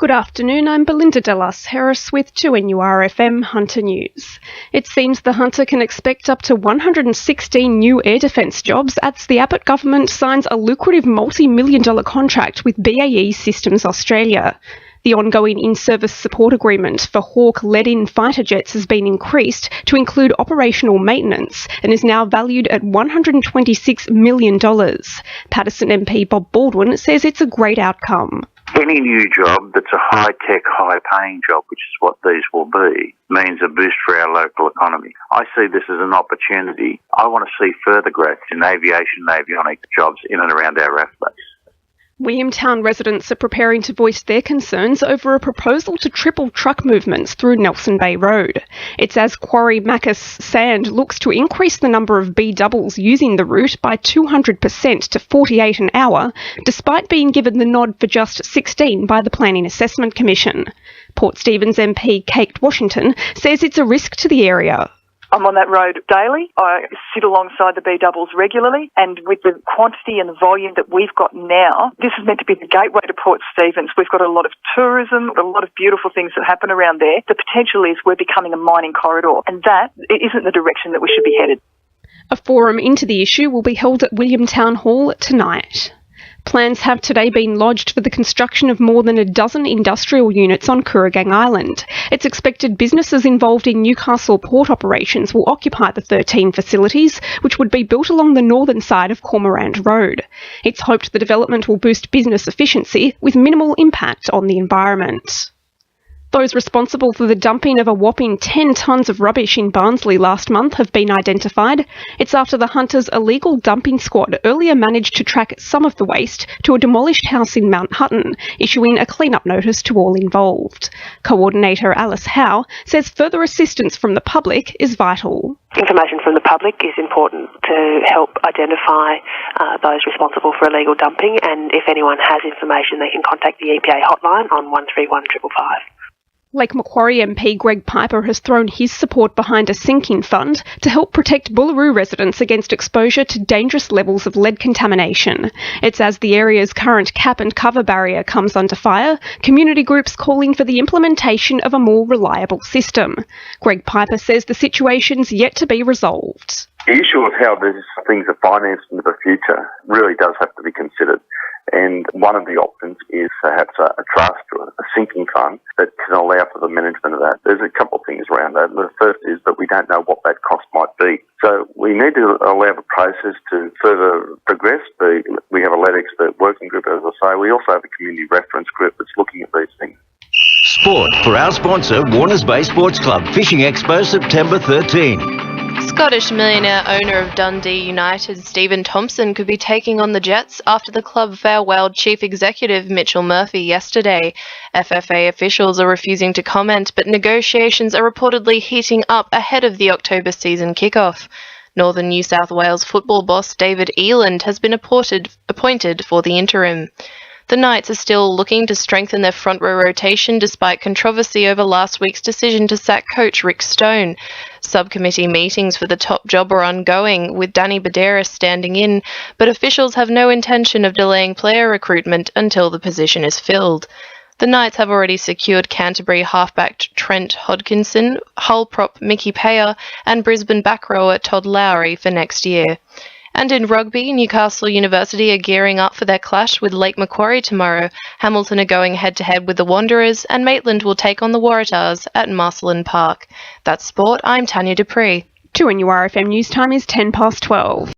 Good afternoon, I'm Belinda De Lasheras with 2NURFM Hunter News. It seems the Hunter can expect up to 116 new air defence jobs as the Abbott government signs a lucrative multi-million-dollar contract with BAE Systems Australia. The ongoing in-service support agreement for Hawk lead-in fighter jets has been increased to include operational maintenance and is now valued at $126 million. Patterson MP Bob Baldwin says it's a great outcome. Any new job that's a high-tech, high-paying job, which is what these will be, means a boost for our local economy. I see this as an opportunity. I want to see further growth in aviation and avionics jobs in and around our RAF base. Williamtown residents are preparing to voice their concerns over a proposal to triple truck movements through Nelson Bay Road. It's as Quarry Macus Sand looks to increase the number of B-doubles using the route by 200% to 48 an hour, despite being given the nod for just 16 by the Planning Assessment Commission. Port Stephens MP Kate Washington says it's a risk to the area. I'm on that road daily. I sit alongside the B-doubles regularly, and with the quantity and the volume that we've got now, this is meant to be the gateway to Port Stephens. We've got a lot of tourism, a lot of beautiful things that happen around there. The potential is we're becoming a mining corridor, and that isn't the direction that we should be headed. A forum into the issue will be held at Williamtown Hall tonight. Plans have today been lodged for the construction of more than a dozen industrial units on Kooragang Island. It's expected businesses involved in Newcastle port operations will occupy the 13 facilities, which would be built along the northern side of Cormorant Road. It's hoped the development will boost business efficiency with minimal impact on the environment. Those responsible for the dumping of a whopping 10 tonnes of rubbish in Barnsley last month have been identified. It's after the Hunters' illegal dumping squad earlier managed to track some of the waste to a demolished house in Mount Hutton, issuing a clean-up notice to all involved. Coordinator Alice Howe says further assistance from the public is vital. Information from the public is important to help identify those responsible for illegal dumping, and if anyone has information, they can contact the EPA hotline on 131555. Lake Macquarie MP Greg Piper has thrown his support behind a sinking fund to help protect Bullaroo residents against exposure to dangerous levels of lead contamination. It's as the area's current cap and cover barrier comes under fire, community groups calling for the implementation of a more reliable system. Greg Piper says the situation's yet to be resolved. The issue of how these things are financed into the future really does have to be considered. And one of the options is perhaps a trust or a sinking fund that can allow for the management of that. There's a couple of things around that. The first is that we don't know what that cost might be. So we need to allow the process to further progress. We have a lead expert working group, as I say. We also have a community reference group that's looking at these things. Sport for our sponsor, Warners Bay Sports Club Fishing Expo, September 13. Scottish millionaire owner of Dundee United, Stephen Thompson, could be taking on the Jets after the club farewelled Chief Executive Mitchell Murphy yesterday. FFA officials are refusing to comment, but negotiations are reportedly heating up ahead of the October season kickoff. Northern New South Wales football boss David Eland has been appointed for the interim. The Knights are still looking to strengthen their front row rotation despite controversy over last week's decision to sack coach Rick Stone. Subcommittee meetings for the top job are ongoing, with Danny Baderas standing in, but officials have no intention of delaying player recruitment until the position is filled. The Knights have already secured Canterbury halfback Trent Hodkinson, Hull prop Mickey Payer, and Brisbane back rower Todd Lowry for next year. And in rugby, Newcastle University are gearing up for their clash with Lake Macquarie tomorrow. Hamilton are going head-to-head with the Wanderers, and Maitland will take on the Waratahs at Marcelin Park. That's sport. I'm Tanya Dupree. 2NURFM News Time is 12:10.